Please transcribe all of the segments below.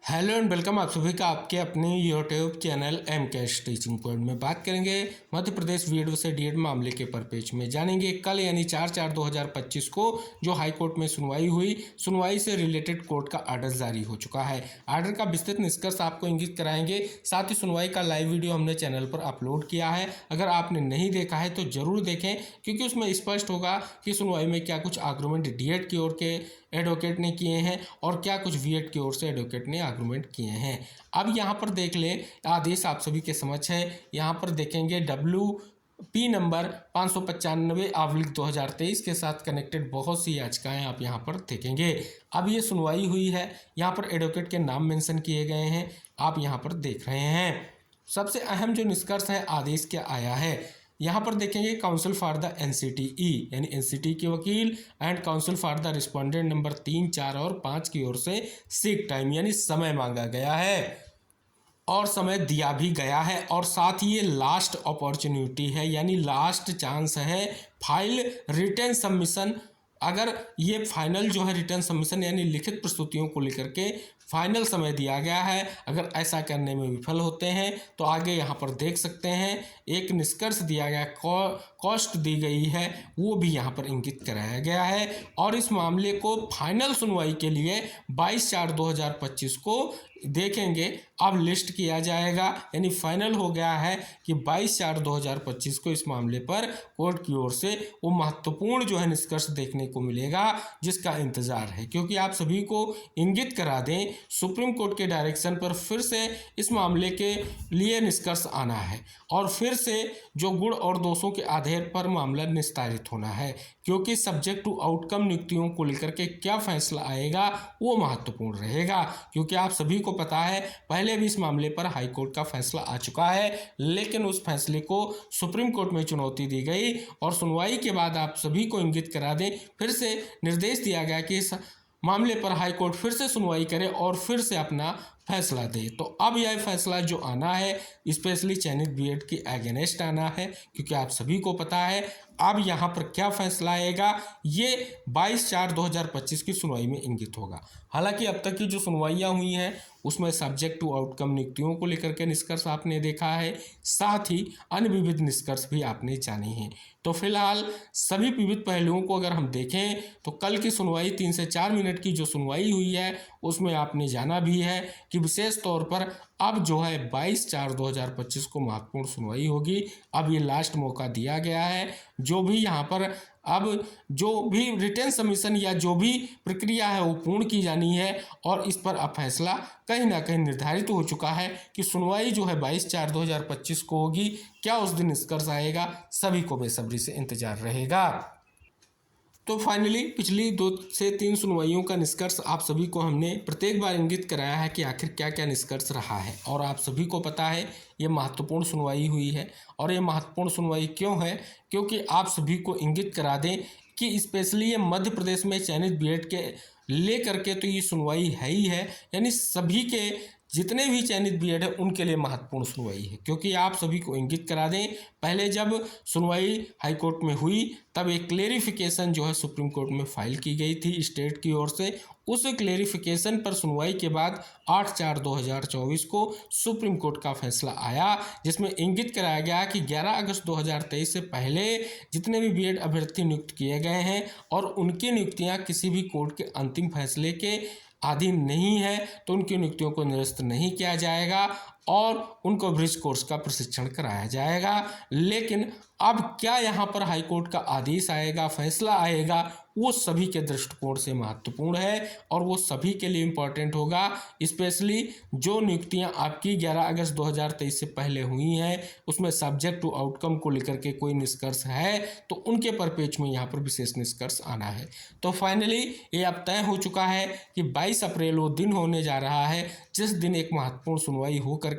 Hello and welcome आप सभी का आपके अपने YouTube channel M cash teaching point में। बात करेंगे मध्य प्रदेश बीएड से डीएड मामले के परिपेक्ष में। जानेंगे कल यानी 4/4/2025 को जो हाई कोर्ट में सुनवाई हुई, सुनवाई से रिलेटेड कोर्ट का आर्डर जारी हो चुका है। आर्डर का विस्तृत निष्कर्ष आपको इंगित कराएंगे। साथ ही सुनवाई का लाइव वीडियो हमने चैनल पर अपलोड किया है, अगर आपने नहीं देखा है तो जरूर देखें, क्योंकि उसमें स्पष्ट होगा कि सुनवाई में क्या कुछ आर्गुमेंट डीएड की ओर के एडवोकेट ने किए हैं और क्या कुछ बीएड की ओर से एडवोकेट ने आर्गुमेंट किए हैं। अब यहाँ पर देख लें, आदेश आप सभी के समक्ष है। यहाँ पर देखेंगे WP नंबर 595/2023 के साथ कनेक्टेड बहुत सी याचिकाएं आप यहाँ पर देखेंगे। अब ये सुनवाई हुई है, यहाँ पर एडवोकेट के नाम मेंशन किए गए हैं, आप यहाँ पर देख रहे हैं। सबसे अहम जो निष्कर्ष है आदेश क्या आया है, यहाँ पर देखेंगे काउंसिल फॉर द NCTE यानी NCT के वकील and council for the respondent number 3, 4 और 5 की ओर से सीक टाइम यानी समय मांगा गया है और समय दिया भी गया है। और साथ ही ये लास्ट अपॉर्चुनिटी है यानी लास्ट चांस है फाइल रिटर्न सबमिशन। अगर ये फाइनल जो है रिटर्न सबमिशन यानी लिखित प्रस्तुतियों को लेकर के फाइनल समय दिया गया है, अगर ऐसा करने में विफल होते हैं तो आगे यहाँ पर देख सकते हैं एक निष्कर्ष दिया गया, कॉस्ट दी गई है, वो भी यहाँ पर इंगित कराया गया है। और इस मामले को फाइनल सुनवाई के लिए 22/4/2025 को देखेंगे, अब लिस्ट किया जाएगा यानी फाइनल हो गया है कि 22/4/2025 को इस मामले पर कोर्ट की ओर से वो महत्वपूर्ण जो है निष्कर्ष देखने को मिलेगा जिसका इंतजार है। क्योंकि आप सभी को इंगित करा दें, सुप्रीम कोर्ट के डायरेक्शन पर फिर से इस मामले के लिए निष्कर्ष आना है और फिर से जो गुण और दोषों के आधार पर मामला निस्तारित होना है, क्योंकि सब्जेक्ट टू आउटकम नियुक्तियों को लेकर के क्या फैसला आएगा वो महत्वपूर्ण रहेगा। क्योंकि आप सभी को पता है पहले भी इस मामले पर हाई कोर्ट का फैसला आ चुका है, लेकिन उस फैसले को सुप्रीम कोर्ट में चुनौती दी गई और सुनवाई के बाद आप सभी को इंगित करा दें, फिर से निर्देश दिया गया कि इस मामले पर हाई कोर्ट फिर से सुनवाई करे और फिर से अपना फैसला दे। तो अब यह फैसला जो आना है स्पेशली चयनित बीएड के अगेंस्ट आना है, क्योंकि आप सभी को पता है अब यहाँ पर क्या फैसला आएगा ये 22/4/2025 की सुनवाई में इंगित होगा। हालांकि अब तक की जो सुनवाइयाँ हुई हैं उसमें सब्जेक्ट टू आउटकम नियुक्तियों को लेकर के निष्कर्ष आपने देखा है, साथ ही अन्य विविध निष्कर्ष भी आपने जाने हैं। तो फिलहाल सभी विविध पहलुओं को अगर हम देखें तो कल की सुनवाई 3 से 4 मिनट की जो सुनवाई हुई है उसमें आपने जाना भी है कि विशेष तौर पर अब जो है 22/4/2025 को महत्वपूर्ण सुनवाई होगी। अब ये लास्ट मौका दिया गया है, जो भी यहाँ पर अब जो भी रिटर्न सबमिशन या जो भी प्रक्रिया है वो पूर्ण की जानी है और इस पर अब फैसला कहीं ना कहीं निर्धारित हो चुका है कि सुनवाई जो है 22/4/2025 को होगी। क्या उस दिन निष्कर्ष आएगा, सभी को बेसब्री से इंतजार रहेगा। तो फाइनली पिछली 2 से 3 सुनवाइयों का निष्कर्ष आप सभी को हमने प्रत्येक बार इंगित कराया है कि आखिर क्या क्या निष्कर्ष रहा है। और आप सभी को पता है ये महत्वपूर्ण सुनवाई हुई है और ये महत्वपूर्ण सुनवाई क्यों है, क्योंकि आप सभी को इंगित करा दें कि स्पेशली ये मध्य प्रदेश में चयनित बीएड के ले करके तो ये सुनवाई है ही है, यानी सभी के जितने भी चयनित बीएड है उनके लिए महत्वपूर्ण सुनवाई है। क्योंकि आप सभी को इंगित करा दें, पहले जब सुनवाई हाई कोर्ट में हुई तब एक क्लेरिफिकेशन जो है सुप्रीम कोर्ट में फाइल की गई थी स्टेट की ओर से। उस क्लेरिफिकेशन पर सुनवाई के बाद 8/4/2024 को सुप्रीम कोर्ट का फैसला आया, जिसमें इंगित कराया गया कि 11 अगस्त 2023 से पहले जितने भी बीएड अभ्यर्थी नियुक्त किए गए हैं और उनकी नियुक्तियां किसी भी कोर्ट के अंतिम फैसले के अधीन नहीं है तो उनकी नियुक्तियों को निरस्त नहीं किया जाएगा और उनको ब्रिज कोर्स का प्रशिक्षण कराया जाएगा। लेकिन अब क्या यहाँ पर हाई कोर्ट का आदेश आएगा, फैसला आएगा, वो सभी के दृष्टिकोण से महत्वपूर्ण है और वो सभी के लिए इम्पॉर्टेंट होगा। स्पेशली जो नियुक्तियाँ आपकी 11 अगस्त 2023 से पहले हुई हैं उसमें सब्जेक्ट टू आउटकम को लेकर के कोई निष्कर्ष है तो उनके परिपेक्ष में यहाँ पर विशेष निष्कर्ष आना है। तो फाइनली ये अब तय हो चुका है कि 22 अप्रैल वो दिन होने जा रहा है जिस दिन एक महत्वपूर्ण सुनवाई हो करके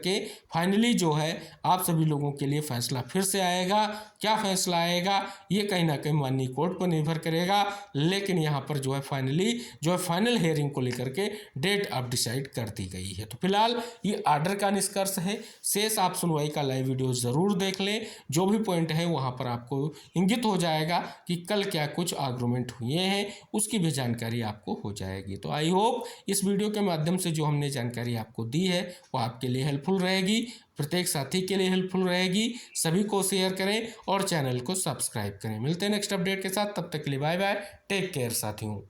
फाइनली जो है आप सभी लोगों के लिए फैसला फिर से आएगा। क्या फैसला आएगा ये कहीं ना कहीं माननीय कोर्ट पर निर्भर करेगा। लेकिन यहाँ पर जो है फाइनली जो है फाइनल हेयरिंग को लेकर के डेट अब डिसाइड कर दी गई है। तो फिलहाल ये आर्डर का निष्कर्ष है। शेष आप सुनवाई का लाइव वीडियो ज़रूर देख लें, जो भी पॉइंट है वहाँ पर आपको इंगित हो जाएगा कि कल क्या कुछ आर्गूमेंट हुए हैं, उसकी भी जानकारी आपको हो जाएगी। तो आई होप इस वीडियो के माध्यम से जो हमने जानकारी आपको दी है वो आपके लिए हेल्पफुल रहेगी, प्रत्येक साथी के लिए हेल्पफुल रहेगी। सभी को शेयर करें और चैनल को सब्सक्राइब करें। मिलते हैं नेक्स्ट अपडेट के साथ, तब तक के लिए बाय बाय, टेक केयर साथियों।